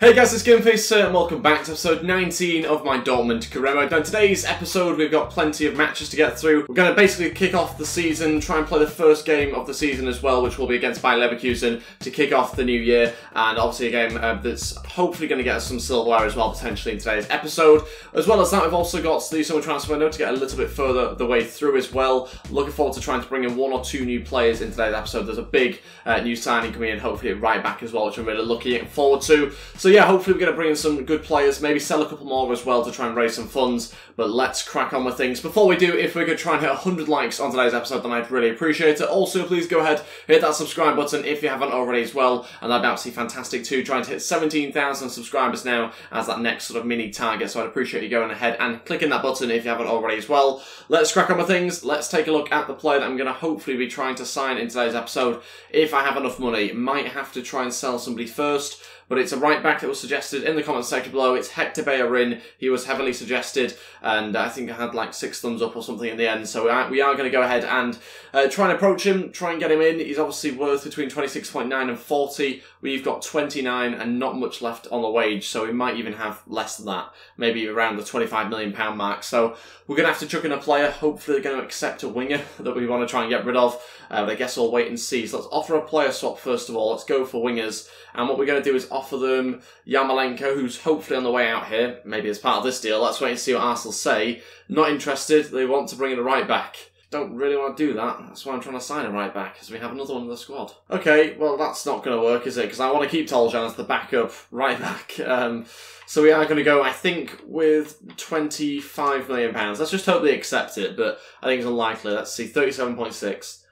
Hey guys, it's Gameface and welcome back to episode 19 of my Dortmund career mode. Now in today's episode we've got plenty of matches to get through. We're going to basically kick off the season, try and play the first game of the season as well, which will be against Leverkusen to kick off the new year, and obviously a game that's hopefully going to get us some silverware as well potentially in today's episode. As well as that, we've also got the summer transfer window to get a little bit further the way through as well. Looking forward to trying to bring in one or two new players in today's episode. There's a big new signing coming in, hopefully at right back as well, which I'm really looking forward to. So yeah, hopefully we're going to bring in some good players, maybe sell a couple more as well to try and raise some funds, but let's crack on with things. Before we do, if we could try and hit 100 likes on today's episode, then I'd really appreciate it. Also, please go ahead, hit that subscribe button if you haven't already as well, and that'd be absolutely fantastic too. Trying to hit 17,000 subscribers now as that next sort of mini target, so I'd appreciate you going ahead and clicking that button if you haven't already as well. Let's crack on with things. Let's take a look at the player that I'm going to hopefully be trying to sign in today's episode. If I have enough money, might have to try and sell somebody first, but it's a right back that was suggested in the comments section below. It's Bellerin. He was heavily suggested, and I think I had like 6 thumbs up or something in the end. So we are going to go ahead and try and approach him, try and get him in. He's obviously worth between 26.9 and 40. We've got 29 and not much left on the wage, so we might even have less than that, maybe around the £25 million mark. So we're going to have to chuck in a player. Hopefully they're going to accept a winger that we want to try and get rid of. But I guess we'll wait and see. So let's offer a player swap first of all. Let's go for wingers. And what we're going to do is offer them Yarmolenko, who's hopefully on the way out here, maybe as part of this deal. Let's wait and see what Arsenal say. Not interested. They want to bring in a right back. Don't really want to do that. That's why I'm trying to sign a right back, because we have another one in the squad. Okay, well that's not going to work, is it? Because I want to keep Toljan as the backup right back. So we are going to go, I think, with £25 million. Let's just hope they accept it, but I think it's unlikely. Let's see, 37.6.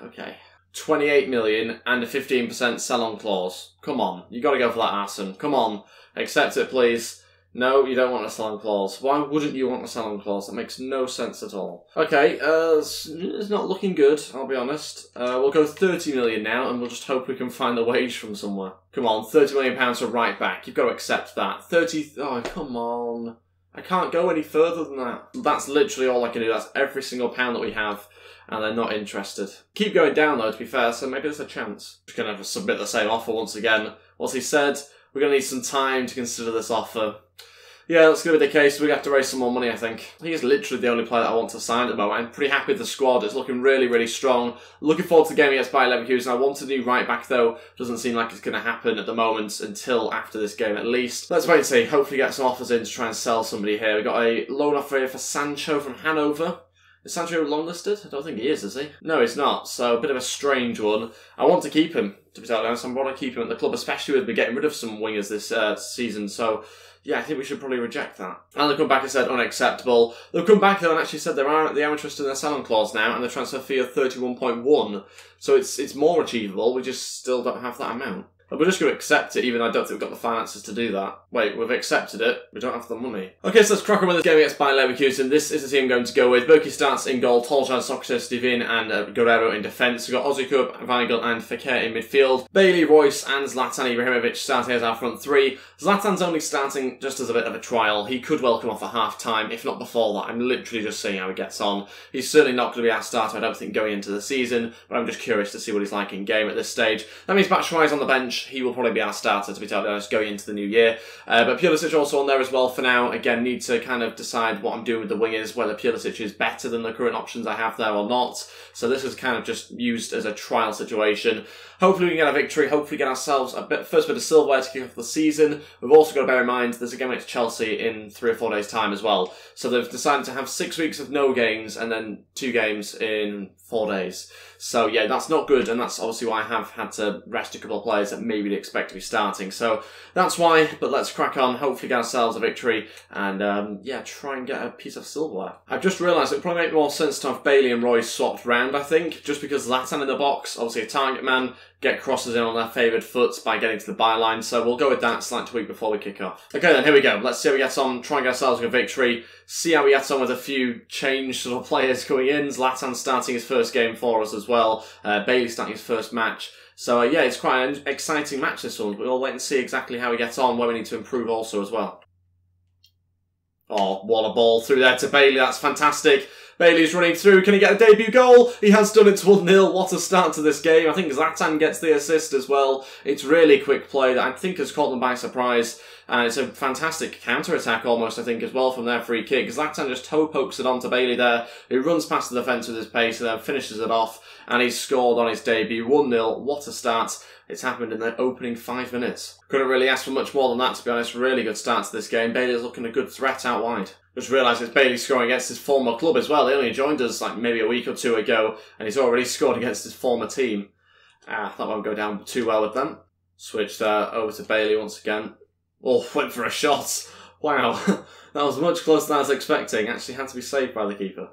Okay. 28 million and a 15% sell-on clause. Come on, you got to go for that, Arsene. Come on, accept it, please. No, you don't want a sell-on clause. Why wouldn't you want a sell-on clause? That makes no sense at all. Okay, it's not looking good, I'll be honest. We'll go 30 million now, and we'll just hope we can find the wage from somewhere. Come on, £30 million for right back. You've got to accept that. 30... Oh, come on. I can't go any further than that. That's literally all I can do. That's every single pound that we have, and they're not interested. Keep going down though, to be fair, so maybe there's a chance. Just going to submit the same offer once again. What's he said? We're going to need some time to consider this offer. Yeah, that's going to be the case. We're going to have to raise some more money, I think. He is literally the only player that I want to sign at the moment. I'm pretty happy with the squad. It's looking really, really strong. Looking forward to the game against Leverkusen. I want a new right back, though. Doesn't seem like it's going to happen at the moment until after this game, at least. Let's wait and see. Hopefully get some offers in to try and sell somebody here. We've got a loan offer here for Sancho from Hanover. Is Sancho long listed? I don't think he is he? No, he's not. So a bit of a strange one. I want to keep him, to be totally honest. I want to keep him at the club, especially with me getting rid of some wingers this season. So yeah, I think we should probably reject that. And they've come back and said unacceptable. They've come back though and actually said they are interested in their sell-on clause now, and the transfer fee of 31.1. So it's more achievable. We just still don't have that amount. But we're just going to accept it, even though I don't think we've got the finances to do that. Wait, we've accepted it. We don't have the money. Okay, so let's crack on with this game against Leverkusen. This is the team I'm going to go with. Berkey starts in goal, Toljan, Socrates, Divin and Guerrero in defence. We've got Ozikup, Weigl and Fekir in midfield. Bailey, Royce and Zlatan Ibrahimovic starting as our front three. Zlatan's only starting just as a bit of a trial. He could well come off at half-time, if not before that. I'm literally just seeing how he gets on. He's certainly not going to be our starter, I don't think, going into the season, but I'm just curious to see what he's like in game at this stage. That means Batshuayi's on the bench. He will probably be our starter, to be totally honest, going into the new year. But Pulisic also on there as well for now. Again, need to kind of decide what I'm doing with the wingers, whether Pulisic is better than the current options I have there or not. So this is kind of just used as a trial situation. Hopefully we can get a victory, hopefully get ourselves first bit of silverware to kick off the season. We've also got to bear in mind there's a game against Chelsea in 3 or 4 days' time as well. So they've decided to have 6 weeks of no games and then 2 games in 4 days. So yeah, that's not good, and that's obviously why I have had to rest a couple of players that maybe they expect to be starting. So that's why, but let's crack on, hopefully get ourselves a victory, and yeah, try and get a piece of silverware. I've just realised it would probably make more sense to have Bailey and Royce swapped round, I think, just because Zlatan in the box, obviously a target man, get crosses in on their favoured foot by getting to the byline, so we'll go with that slight tweak before we kick off. Okay then, here we go. Let's see how we get on, try and get ourselves a victory, see how we get on with a few changed sort of players coming in. Zlatan starting his first game for us as well, Bailey starting his first match. So yeah, it's quite an exciting match this one, but we'll wait and see exactly how we get on, where we need to improve also as well. Oh, what a ball through there to Bailey. That's fantastic. Bailey's running through. Can he get a debut goal? He has done it to 1-0. What a start to this game. I think Zlatan gets the assist as well. It's really quick play that I think has caught them by surprise. And it's a fantastic counter-attack almost, I think, as well from their free kick. Zlatan just toe pokes it onto Bailey there, who runs past the defence with his pace and then finishes it off. And he's scored on his debut. 1-0. What a start. It's happened in the opening 5 minutes. Couldn't really ask for much more than that, to be honest. Really good start to this game. Bailey's looking a good threat out wide. Just realised it's Bailey scoring against his former club as well. He only joined us like maybe a week or two ago, and he's already scored against his former team. That won't go down too well with them. Switch there over to Bailey once again. Oh, went for a shot. Wow, that was much closer than I was expecting. Actually had to be saved by the keeper.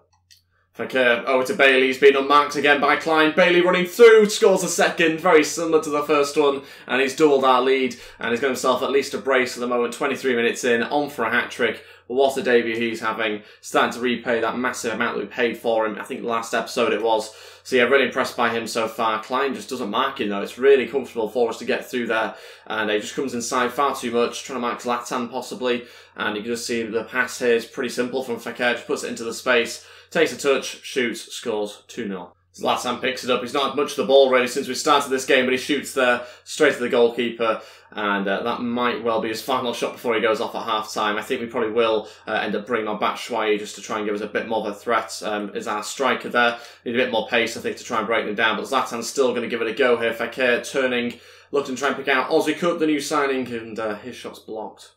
Fekir over to Bailey. He's been unmarked again by Klein. Bailey running through, scores a second, very similar to the first one, and he's doubled our lead, and he's got himself at least a brace at the moment. 23 minutes in, on for a hat-trick. What a debut he's having. Starting to repay that massive amount that we paid for him. I think last episode it was. So yeah, really impressed by him so far. Klein just doesn't mark him though. It's really comfortable for us to get through there. And he just comes inside far too much, trying to mark Zlatan possibly. And you can just see the pass here is pretty simple from Fekir. Just puts it into the space, takes a touch, shoots, scores 2-0. Zlatan picks it up. He's not had much of the ball really since we started this game, but he shoots there straight to the goalkeeper. And that might well be his final shot before he goes off at half-time. I think we probably will end up bringing on Batshuayi just to try and give us a bit more of a threat. Is our striker there. Need a bit more pace, I think, to try and break them down. But Zlatan's still going to give it a go here. Fekir turning, looking to try and pick out Ozzy Cook, the new signing, and his shot's blocked.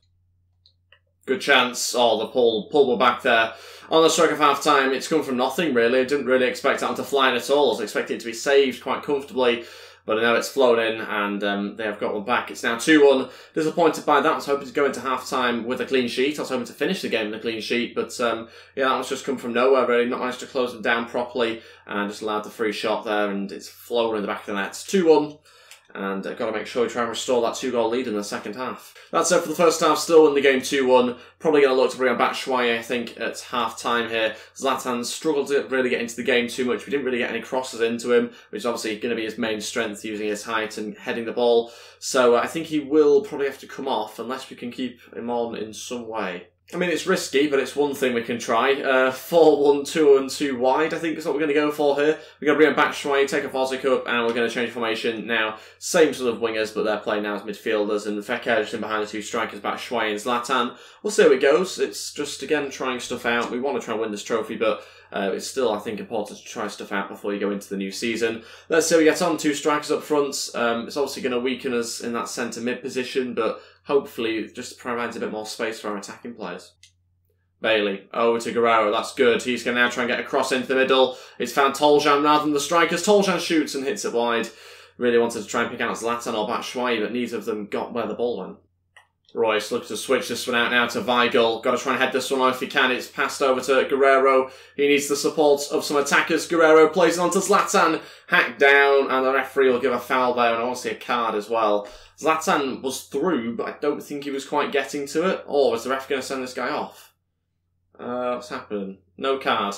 Good chance. Oh, the pull back there. On the stroke of half-time, it's come from nothing, really. I didn't really expect that one to fly in at all. I was expecting it to be saved quite comfortably. But I know it's flown in, and they have got one back. It's now 2-1. Disappointed by that. I was hoping to go into half-time with a clean sheet. I was hoping to finish the game with a clean sheet. But, yeah, that one's just come from nowhere, really. Not managed to close them down properly. And just allowed the free shot there, and it's flown in the back of the net. It's 2-1. And got to make sure we try and restore that 2-goal lead in the second half. That's it for the first half. Still in the game 2-1. Probably going to look to bring on Batshuayi, I think, at half-time here. Zlatan struggled to really get into the game too much. We didn't really get any crosses into him, which is obviously going to be his main strength, using his height and heading the ball. So I think he will probably have to come off unless we can keep him on in some way. I mean, it's risky, but it's one thing we can try. 4-1-2 and 2 wide, I think is what we're going to go for here. We're going to bring back Batshuayi, take a Ozzy Cup, and we're going to change formation now. Same sort of wingers, but they're playing now as midfielders, and Fekir just in behind the two strikers, Batshuayi and Zlatan. We'll see how it goes. It's just, again, trying stuff out. We want to try and win this trophy, but it's still, I think, important to try stuff out before you go into the new season. Let's see how we get on. 2 strikers up front. It's obviously going to weaken us in that centre mid position, but hopefully it just provides a bit more space for our attacking players. Bailey, over to Guerrero, that's good. He's going to now try and get a cross into the middle. It's found Toljan rather than the strikers. Toljan shoots and hits it wide. Really wanted to try and pick out Zlatan or Batshuayi, but neither of them got where the ball went. Royce looks to switch this one out now to Weigl. Got to try and head this one off if he can. It's passed over to Guerrero. He needs the support of some attackers. Guerrero plays it on to Zlatan. Hacked down, and the referee will give a foul there, and I want to see a card as well. Zlatan was through, but I don't think he was quite getting to it. Or is the ref going to send this guy off? What's happening? No card.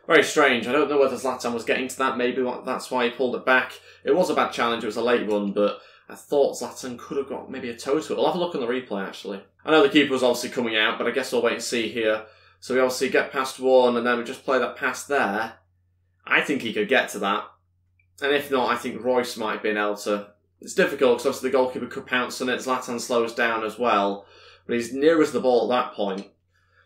Very strange. I don't know whether Zlatan was getting to that. Maybe that's why he pulled it back. It was a bad challenge. It was a late one, but I thought Zlatan could have got maybe a toe to it. We'll have a look on the replay, actually. I know the keeper was obviously coming out, but I guess we'll wait and see here. So we obviously get past one, and then we just play that pass there. I think he could get to that. And if not, I think Royce might have been able to. It's difficult, because obviously the goalkeeper could pounce on it. Zlatan slows down as well. But he's nearest the ball at that point.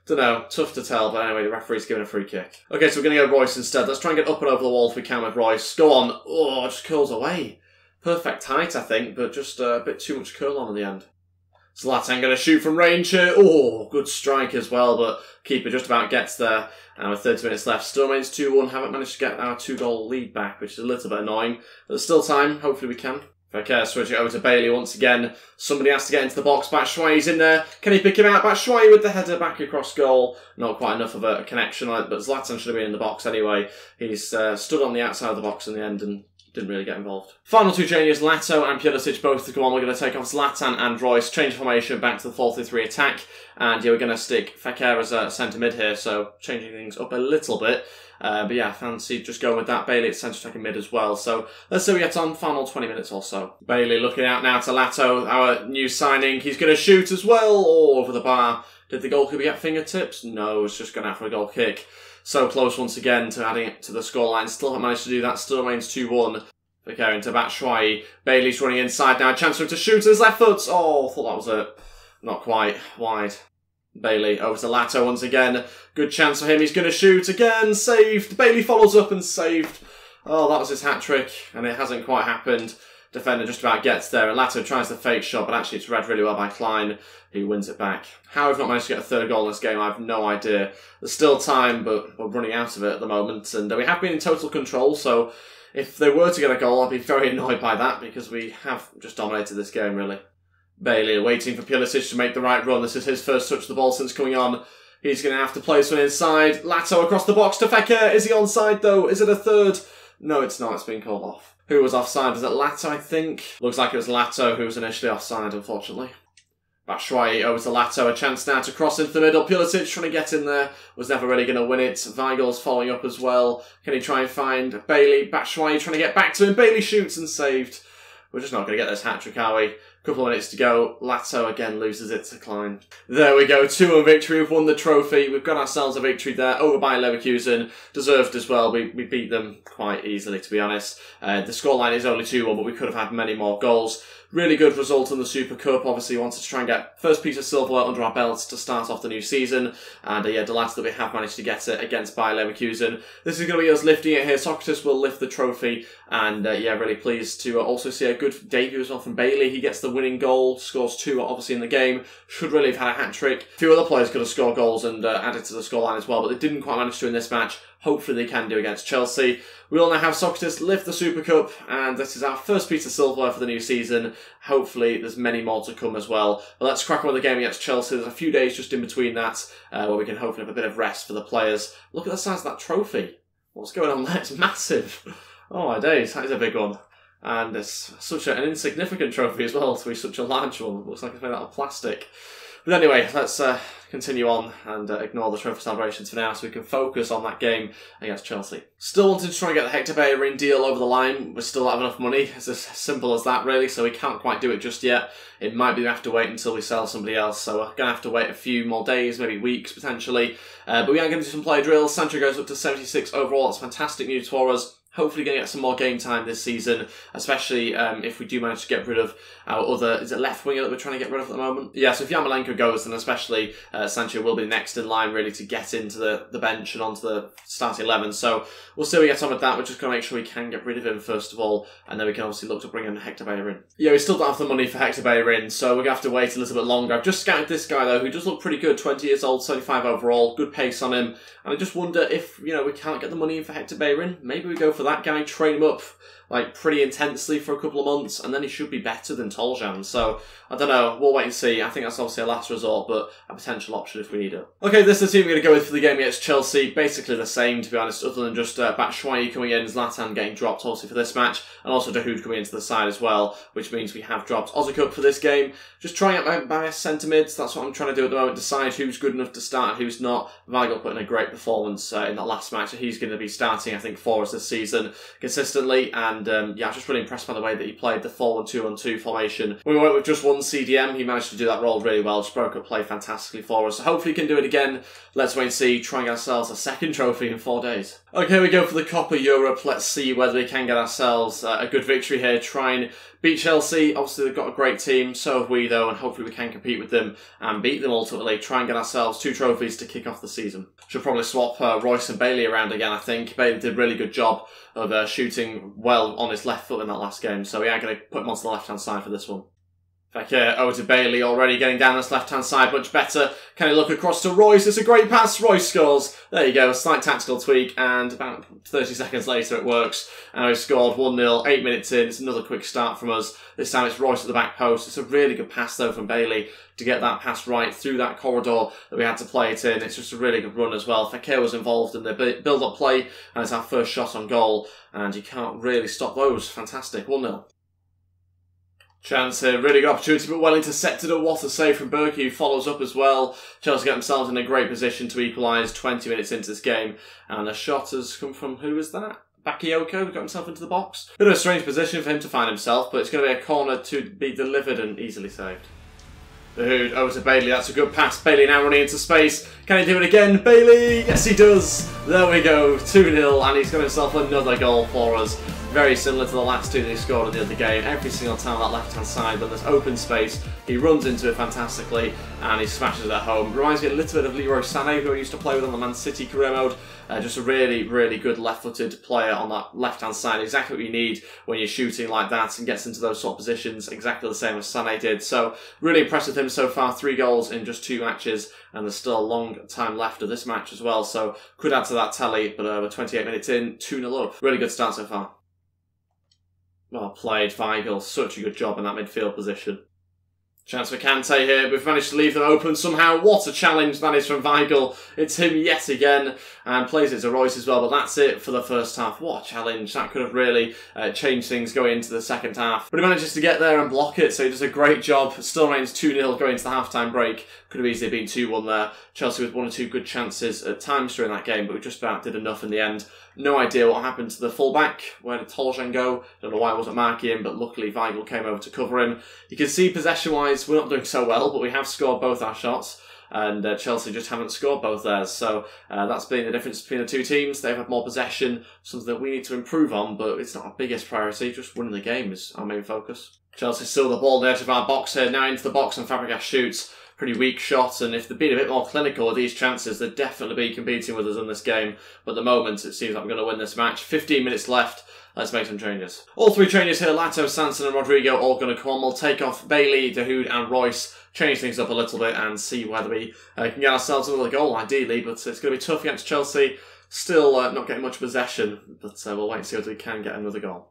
Don't know, tough to tell, but anyway, the referee's given a free kick. Okay, so we're going to go Royce instead. Let's try and get up and over the wall if we can with Royce. Go on. Oh, just curls away. Perfect height, I think, but just a bit too much curl on in the end. Zlatan going to shoot from range here. Oh, good strike as well, but keeper just about gets there. And with 30 minutes left, still remains 2-1. Haven't managed to get our 2-goal lead back, which is a little bit annoying. But there's still time. Hopefully we can. Okay, switch it over to Bailey once again. Somebody has to get into the box. Batshuayi's in there. Can he pick him out? Batshuayi with the header back across goal. Not quite enough of a connection, but Zlatan should have been in the box anyway. He's stood on the outside of the box in the end and didn't really get involved. Final two changes, Lato and Pulisic both to go on. We're going to take off Zlatan and Royce, change formation back to the 4-3-3 attack. And yeah, we're going to stick Fekir as a centre mid here, so changing things up a little bit. But yeah, I fancy just going with that. Bailey at centre attacking mid as well. So let's see we get on final 20 minutes or so. Bailey looking out now to Lato, our new signing. He's going to shoot as well, all over the bar. Did the goalkeeper get fingertips? No, it's just going out for a goal kick. So close once again to adding it to the scoreline. Still haven't managed to do that. Still remains 2-1. Fekir into Batshuayi. Bailey's running inside now. Chance for him to shoot with his left foot. Oh, thought that was it. Not quite. Wide. Bailey over to Lato once again. Good chance for him. He's going to shoot again. Saved. Bailey follows up and saved. Oh, that was his hat-trick. And it hasn't quite happened. Defender just about gets there. And Lato tries the fake shot, but actually it's read really well by Klein, who wins it back. How we've not managed to get a third goal in this game, I have no idea. There's still time, but we're running out of it at the moment. And we have been in total control, so if they were to get a goal, I'd be very annoyed by that, because we have just dominated this game, really. Bailey waiting for Pulisic to make the right run. This is his first touch of the ball since coming on. He's going to have to play this one inside. Lato across the box to Fekir. Is he onside, though? Is it a third? No, it's not. It's been called off. Who was offside? Was it Lato, I think? Looks like it was Lato who was initially offside, unfortunately. Batshuayi over to Lato. A chance now to cross into the middle. Pulisic trying to get in there. Was never really going to win it. Weigel's following up as well. Can he try and find Bailey? Batshuayi trying to get back to him. Bailey shoots and saved. We're just not going to get this hat-trick, are we? Couple of minutes to go. Lato again loses it to Klein. There we go. 2-1 victory. We've won the trophy. We've got ourselves a victory there over by Leverkusen. Deserved as well. We beat them quite easily, to be honest. The scoreline is only 2-1, but we could have had many more goals. Really good result in the Super Cup. Obviously, wanted to try and get first piece of silverware under our belts to start off the new season. And yeah, delighted that we have managed to get it against Bayer Leverkusen. This is going to be us lifting it here. Socrates will lift the trophy. And yeah, really pleased to also see a good debut as well from Bailey. He gets the winning goal, scores 2 obviously in the game. Should really have had a hat-trick. A few other players could have scored goals and added to the scoreline as well, but they didn't quite manage to in this match. Hopefully they can do against Chelsea. We will now have Socrates lift the Super Cup, and this is our first piece of silverware for the new season. Hopefully there's many more to come as well. But let's crack on with the game against Chelsea. There's a few days just in between that, where we can hopefully have a bit of rest for the players. Look at the size of that trophy. What's going on there? It's massive. Oh my days, that is a big one. And it's such an insignificant trophy as well to be such a large one. It looks like it's made out of plastic. But anyway, let's continue on and ignore the trophy celebrations for now so we can focus on that game against Chelsea. Still wanted to try and get the Hector Bellerin deal over the line. We still don't have enough money. It's as simple as that, really, so we can't quite do it just yet. It might be we have to wait until we sell somebody else, so we're going to have to wait a few more days, maybe weeks, potentially. But we are going to do some player drills. Sancho goes up to 76 overall. That's fantastic news for us. Hopefully going to get some more game time this season, especially if we do manage to get rid of our other, is it left winger that we're trying to get rid of at the moment? Yeah, so if Yarmolenko goes, then especially Sancho will be next in line really to get into the bench and onto the starting 11. So we'll see how we get on with that. We're just going to make sure we can get rid of him first of all, and then we can obviously look to bring in Hector Bellerin. Yeah, we still don't have the money for Hector Bellerin, so we're going to have to wait a little bit longer. I've just scouted this guy though, who does look pretty good, 20 years old, 75 overall, good pace on him. And I just wonder if, you know, we can't get the money in for Hector Bellerin. Maybe we go for that guy, train him up like pretty intensely for a couple of months, and then he should be better than Toljan. So I don't know, we'll wait and see. I think that's obviously a last resort, but a potential option if we need it. Okay, this is the team we're going to go with for the game against Chelsea. Basically the same, to be honest, other than just Batshuayi coming in, Zlatan getting dropped obviously for this match, and also Dahoud coming into the side as well, which means we have dropped Ozikup for this game. Just trying out my centre mids, that's what I'm trying to do at the moment, decide who's good enough to start and who's not. Weigel put in a great performance in that last match, so he's going to be starting, I think, for us this season consistently, and yeah, I was just really impressed by the way that he played the 4-1-2-1-2 formation. When we went with just one CDM, he managed to do that role really well, just broke up play fantastically for us, so hopefully he can do it again. Let's wait and see, try and get ourselves a second trophy in 4 days. Okay, we go for the Copa Europe. Let's see whether we can get ourselves a good victory here, try and beat Chelsea. Obviously they've got a great team, so have we though, and hopefully we can compete with them and beat them ultimately, try and get ourselves 2 trophies to kick off the season. Should probably swap Royce and Bailey around again, I think. Bailey did a really good job of shooting well on his left foot in that last game, so we are going to put him onto the left hand side for this one. Fekir over to Bailey, already getting down this left-hand side much better. Can he look across to Royce? It's a great pass. Royce scores. There you go, a slight tactical tweak, and about 30 seconds later it works. And we've scored 1-0, 8 minutes in. It's another quick start from us. This time it's Royce at the back post. It's a really good pass though from Bailey to get that pass right through that corridor that we had to play it in. It's just a really good run as well. Fekir was involved in the build-up play, and it's our first shot on goal, and you can't really stop those. Fantastic, 1-0. Chance here, really good opportunity, but well intercepted. What a save from Berkey, who follows up as well. Chelsea get themselves in a great position to equalise 20 minutes into this game. And the shot has come from, who is that? Bakayoko got himself into the box. Bit of a strange position for him to find himself, but it's going to be a corner to be delivered and easily saved. The Hood over to Bailey, that's a good pass. Bailey now running into space. Can he do it again? Bailey! Yes, he does! There we go, 2-0, and he's got himself another goal for us. Very similar to the last two that he scored in the other game. Every single time on that left-hand side, when there's open space, he runs into it fantastically, and he smashes it at home. Reminds me a little bit of Leroy Sané, who I used to play with on the Man City career mode. Just a really, really good left-footed player on that left-hand side. Exactly what you need when you're shooting like that and gets into those sort of positions. Exactly the same as Sané did. So, really impressed with him so far. 3 goals in just 2 matches, and there's still a long time left of this match as well. So, could add to that tally, but we're 28 minutes in, 2-0 up. Really good start so far. Well played, Weigl. Such a good job in that midfield position. Chance for Kante here. We've managed to leave them open somehow. What a challenge that is from Weigl. It's him yet again, and plays it to Royce as well, but that's it for the first half. What a challenge. That could have really changed things going into the second half. But he manages to get there and block it, so he does a great job. Still remains 2-0 going into the half-time break. Could have easily been 2-1 there. Chelsea with 1 or 2 good chances at times during that game, but we just about did enough in the end. No idea what happened to the fullback. Where did Toljan go? Don't know why I wasn't marking him, but luckily Weigl came over to cover him. You can see possession-wise, we're not doing so well, but we have scored both our shots. And Chelsea just haven't scored both theirs. So that's been the difference between the two teams. They've had more possession, something that we need to improve on, but it's not our biggest priority. Just winning the game is our main focus. Chelsea still the ball on the edge of our box here. Now into the box, and Fabregas shoots. Pretty weak shot, and if they'd been a bit more clinical with these chances, they'd definitely be competing with us in this game. But at the moment, it seems like we're going to win this match. 15 minutes left. Let's make some changes. All 3 changes here, Lato, Sanson and Rodrigo, all going to come on. We'll take off Bailey, Dahoud and Royce, change things up a little bit and see whether we can get ourselves another goal, ideally. But it's going to be tough against Chelsea. Still not getting much possession, but we'll wait and see whether we can get another goal.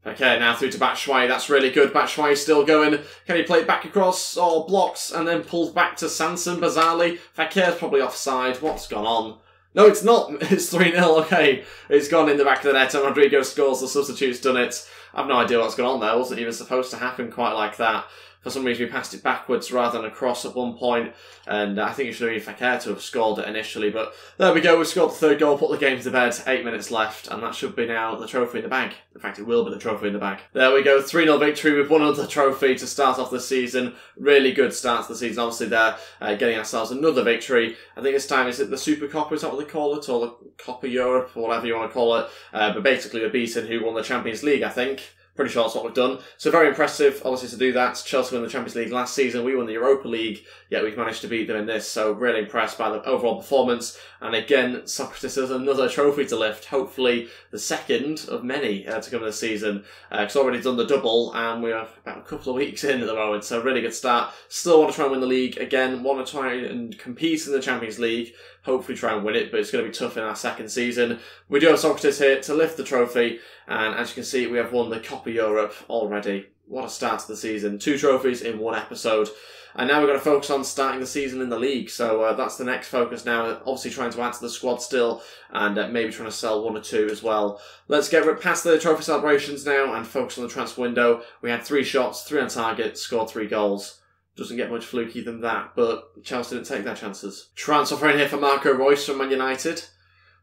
Okay, now through to Batshuayi. That's really good. Batshuayi still going. Can he play it back across? Or blocks and then pulls back to Sanson, bizarrely. Fekir's probably offside. What's gone on? No, it's not. It's 3-0. Okay, it's gone in the back of the net and Rodrigo scores. The substitute's done it. I've no idea what's gone on there. It wasn't even supposed to happen quite like that. For some reason, we passed it backwards rather than across at one point, and I think it should have been Fekir to have scored it initially, but there we go, we've scored the 3rd goal, put the game to bed, 8 minutes left, and that should be now the trophy in the bag. In fact, it will be the trophy in the bag. There we go, 3-0 victory with one other trophy to start off the season. Really good start to the season, obviously there, getting ourselves another victory. I think this time, is it the Super Coppa, is that what they call it, or the Coppa Europe, or whatever you want to call it, but basically we're beaten who won the Champions League, I think. Pretty sure that's what we've done. So very impressive, obviously, to do that. Chelsea won the Champions League last season. We won the Europa League, yet we've managed to beat them in this. So really impressed by the overall performance. And again, Socrates has another trophy to lift. Hopefully the second of many to come this season. Because already done the double, and we're about a couple of weeks in at the moment. So really good start. Still want to try and win the league. Again, want to try and compete in the Champions League. Hopefully try and win it, but it's going to be tough in our second season. We do have Socrates here to lift the trophy, and as you can see, we have won the Coppa Europe already. What a start to the season. 2 trophies in 1 episode. And now we're going to focus on starting the season in the league, so that's the next focus now. Obviously trying to add to the squad still, and maybe trying to sell 1 or 2 as well. Let's get past the trophy celebrations now and focus on the transfer window. We had 3 shots, 3 on target, scored 3 goals. Doesn't get much fluky than that, but Chelsea didn't take their chances. Transfer in here for Marco Royce from Man United.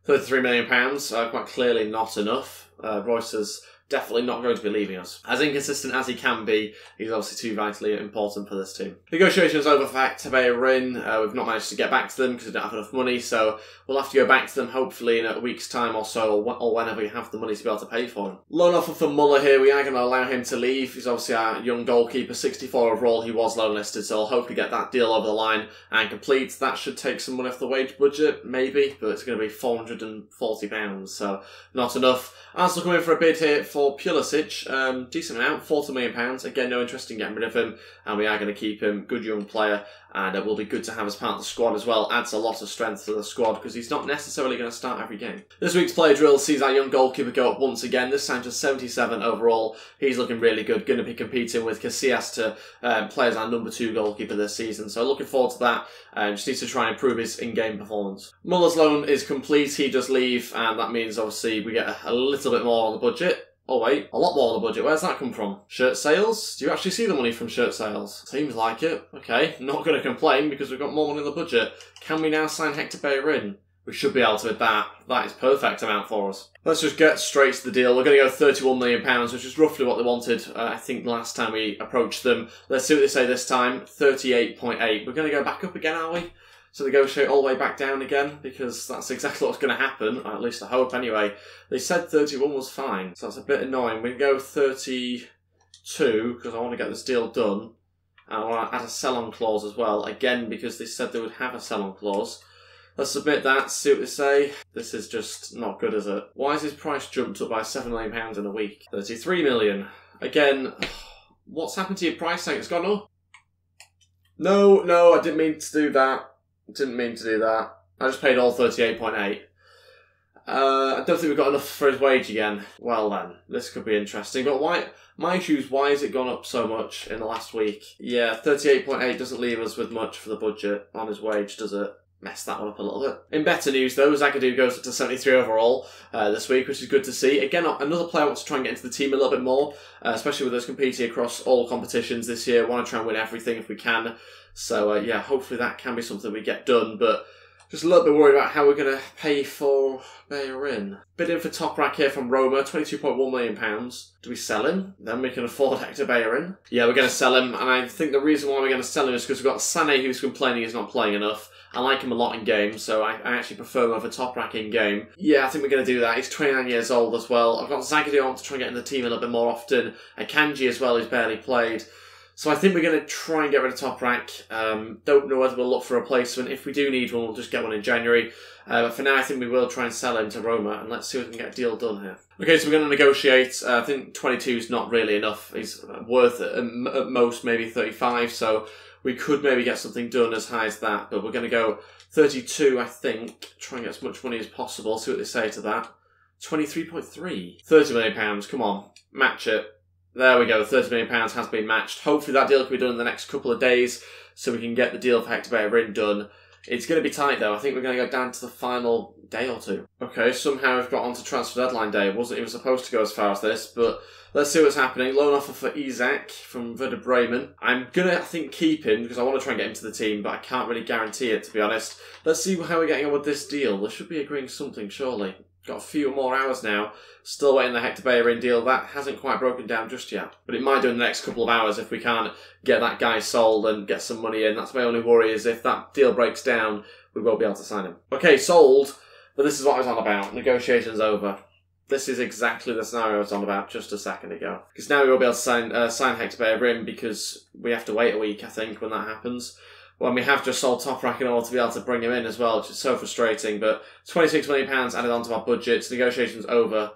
£33 million, quite clearly not enough. Royce is definitely not going to be leaving us. As inconsistent as he can be, he's obviously too vitally important for this team. Negotiations over for Bellerin. We've not managed to get back to them because we don't have enough money, so we'll have to go back to them hopefully in a week's time or so, or whenever we have the money to be able to pay for him. Loan offer for Muller here. We are going to allow him to leave. He's obviously our young goalkeeper, 64 overall. He was loan listed, so I'll hopefully get that deal over the line and complete. That should take some money off the wage budget, maybe, but it's going to be £440, so not enough. Arsenal come in for a bid here for Pulisic, decent amount, £40 million. Again, no interest in getting rid of him, and we are going to keep him. Good young player, and it will be good to have as part of the squad as well. Adds a lot of strength to the squad because he's not necessarily going to start every game. This week's player drill sees our young goalkeeper go up once again, this time to 77 overall. He's looking really good, going to be competing with Casillas to play as our number 2 goalkeeper this season, so looking forward to that. Just needs to try and improve his in-game performance. Muller's loan is complete, he does leave, and that means obviously we get a little bit more on the budget. Oh wait, a lot more on the budget. Where's that come from? Shirt sales? Do you actually see the money from shirt sales? Seems like it. Okay, not going to complain because we've got more money in the budget. Can we now sign Hector Bellerin? We should be able to with that. That is perfect amount for us. Let's just get straight to the deal. We're going to go £31 million, which is roughly what they wanted, I think, last time we approached them. Let's see what they say this time. 38.8. We're going to go back up again, are we? So negotiate all the way back down again, because that's exactly what's going to happen, or at least I hope anyway. They said 31 was fine, so that's a bit annoying. We can go 32, because I want to get this deal done. And I want to add a sell-on clause as well, again, because they said they would have a sell-on clause. Let's submit that, see what they say. This is just not good, is it? Why has his price jumped up by £7 million in a week? 33 million. Again, what's happened to your price tag? It's gone up. No, I didn't mean to do that. Didn't mean to do that. I just paid all 38.8. I don't think we've got enough for his wage again. Well then, this could be interesting. But why? My issue is, why has it gone up so much in the last week? Yeah, 38.8 doesn't leave us with much for the budget on his wage, does it? Messed that one up a little bit. In better news though, Zagadou goes up to 73 overall this week, which is good to see. Again, another player I want to try and get into the team a little bit more, especially with us competing across all competitions this year. Want to try and win everything if we can. So yeah, hopefully that can be something we get done, but just a little bit worried about how we're going to pay for Bellerin. Bidding for Toprak here from Roma, £22.1 million. Do we sell him? Then we can afford Hector Bellerin. Yeah, we're going to sell him, and I think the reason why we're going to sell him is because we've got Sané, who's complaining he's not playing enough. I like him a lot in game, so I actually prefer him over Toprak in game. Yeah, I think we're going to do that. He's 29 years old as well. I've got Zagadou on to try and get in the team a little bit more often. Akanji as well, who's barely played. So I think we're going to try and get rid of Toprak. Don't know whether we'll look for a replacement. If we do need one, we'll just get one in January. But for now, I think we will try and sell him to Roma, and let's see if we can get a deal done here. Okay, so we're going to negotiate. I think 22 is not really enough. He's worth at most maybe 35, so we could maybe get something done as high as that. But we're going to go 32, I think. Try and get as much money as possible. See what they say to that. 23.3. £30 million. Come on, match it. There we go, £30 million has been matched. Hopefully that deal can be done in the next couple of days so we can get the deal for Hector Bellerin done. It's going to be tight though. I think we're going to go down to the final day or two. Okay, somehow we've got onto transfer deadline day. It wasn't even supposed to go as far as this, but let's see what's happening. Loan offer for Isaac from Werder Bremen. I'm going to, I think, keep him because I want to try and get him to the team, but I can't really guarantee it, to be honest. Let's see how we're getting on with this deal. They should be agreeing something, surely. Got a few more hours now. Still waiting the Hector Bellerin deal. That hasn't quite broken down just yet. But it might do in the next couple of hours if we can't get that guy sold and get some money in. That's my only worry, is if that deal breaks down, we won't be able to sign him. Okay, sold. But this is what I was on about. Negotiations over. This is exactly the scenario I was on about just a second ago. Because now we won't be able to sign Hector Bellerin because we have to wait a week, I think, when that happens. When we have just sold Toprak in order to be able to bring him in as well, which is so frustrating. But £26 million added onto our budget. Negotiations over.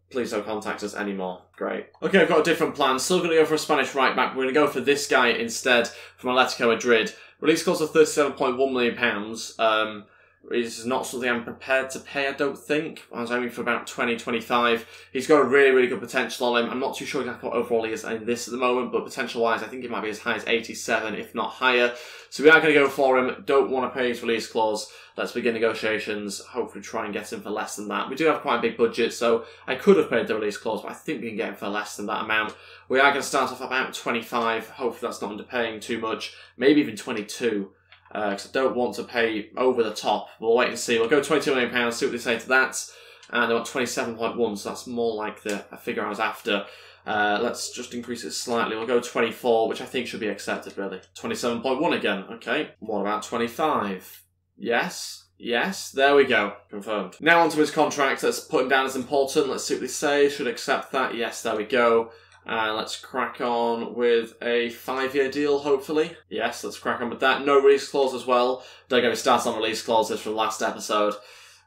Please don't contact us anymore. Great. Okay, I've got a different plan. Still going to go for a Spanish right back. We're going to go for this guy instead from Atletico Madrid. Release clause of £37.1 million. This is not something I'm prepared to pay, I don't think. I was aiming for about 20, 25. He's got a really, really good potential on him. I'm not too sure exactly what overall he is in this at the moment, but potential-wise, I think he might be as high as 87, if not higher. So we are going to go for him. Don't want to pay his release clause. Let's begin negotiations. Hopefully try and get him for less than that. We do have quite a big budget, so I could have paid the release clause, but I think we can get him for less than that amount. We are going to start off about 25. Hopefully that's not underpaying too much. Maybe even 22. Because I don't want to pay over the top. We'll wait and see. We'll go £22 million, see what they say to that. And they want 27.1, so that's more like the figure I was after. Let's just increase it slightly. We'll go 24, which I think should be accepted, really. 27.1 again. Okay. What about 25? Yes. Yes. There we go. Confirmed. Now onto his contract. Let's put him down as important. Let's see what they say. Should accept that. Yes, there we go. Let's crack on with a 5-year deal, hopefully. Yes, let's crack on with that. No release clause as well. Don't get me started on release clauses from last episode.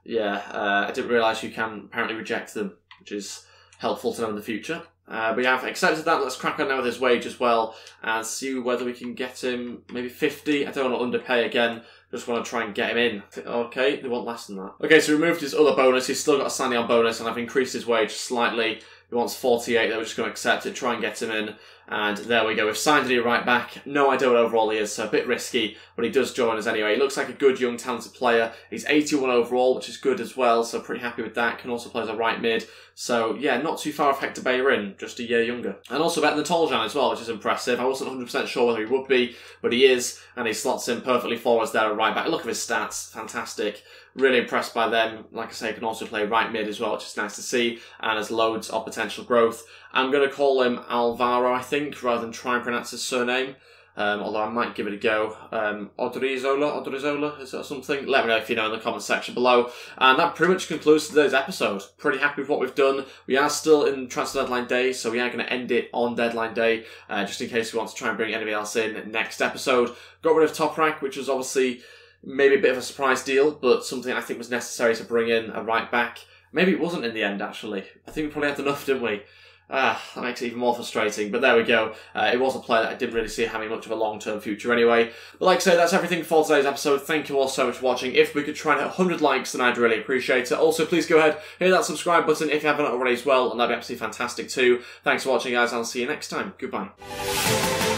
Yeah, I didn't realise you can apparently reject them, which is helpful to know in the future. We have accepted that. Let's crack on now with his wage as well and see whether we can get him maybe 50. I don't want to underpay again. Just want to try and get him in. Okay, they want less than that. Okay, so we removed his other bonus. He's still got a signing on bonus, and I've increased his wage slightly. He wants 48. That we're just going to accept it, try and get him in. And there we go. We've signed a right back. No idea what overall he is, so a bit risky, but he does join us anyway. He looks like a good, young, talented player. He's 81 overall, which is good as well, so pretty happy with that. Can also play as a right mid. So, yeah, not too far off Hector Bellerin, just a year younger. And also better than Toljan as well, which is impressive. I wasn't 100% sure whether he would be, but he is, and he slots in perfectly for us there at right back. Look at his stats. Fantastic. Really impressed by them. Like I say, he can also play right mid as well, which is nice to see, and has loads of potential growth. I'm going to call him Alvaro, I think, rather than try and pronounce his surname. Although I might give it a go. Odrizola, is that something? Let me know if you know in the comment section below. And that pretty much concludes today's episode. Pretty happy with what we've done. We are still in transfer deadline day, so we are going to end it on deadline day, just in case we want to try and bring anybody else in next episode. Got rid of Toprak, which was obviously maybe a bit of a surprise deal, but something I think was necessary to bring in a right back. Maybe it wasn't in the end, actually. I think we probably had enough, didn't we? That makes it even more frustrating, but there we go. It was a player that I didn't really see having much of a long-term future anyway. But like I say, that's everything for today's episode. Thank you all so much for watching. If we could try and hit 100 likes, then I'd really appreciate it. Also, please go ahead, hit that subscribe button if you haven't already as well, and that'd be absolutely fantastic too. Thanks for watching, guys. I'll see you next time. Goodbye.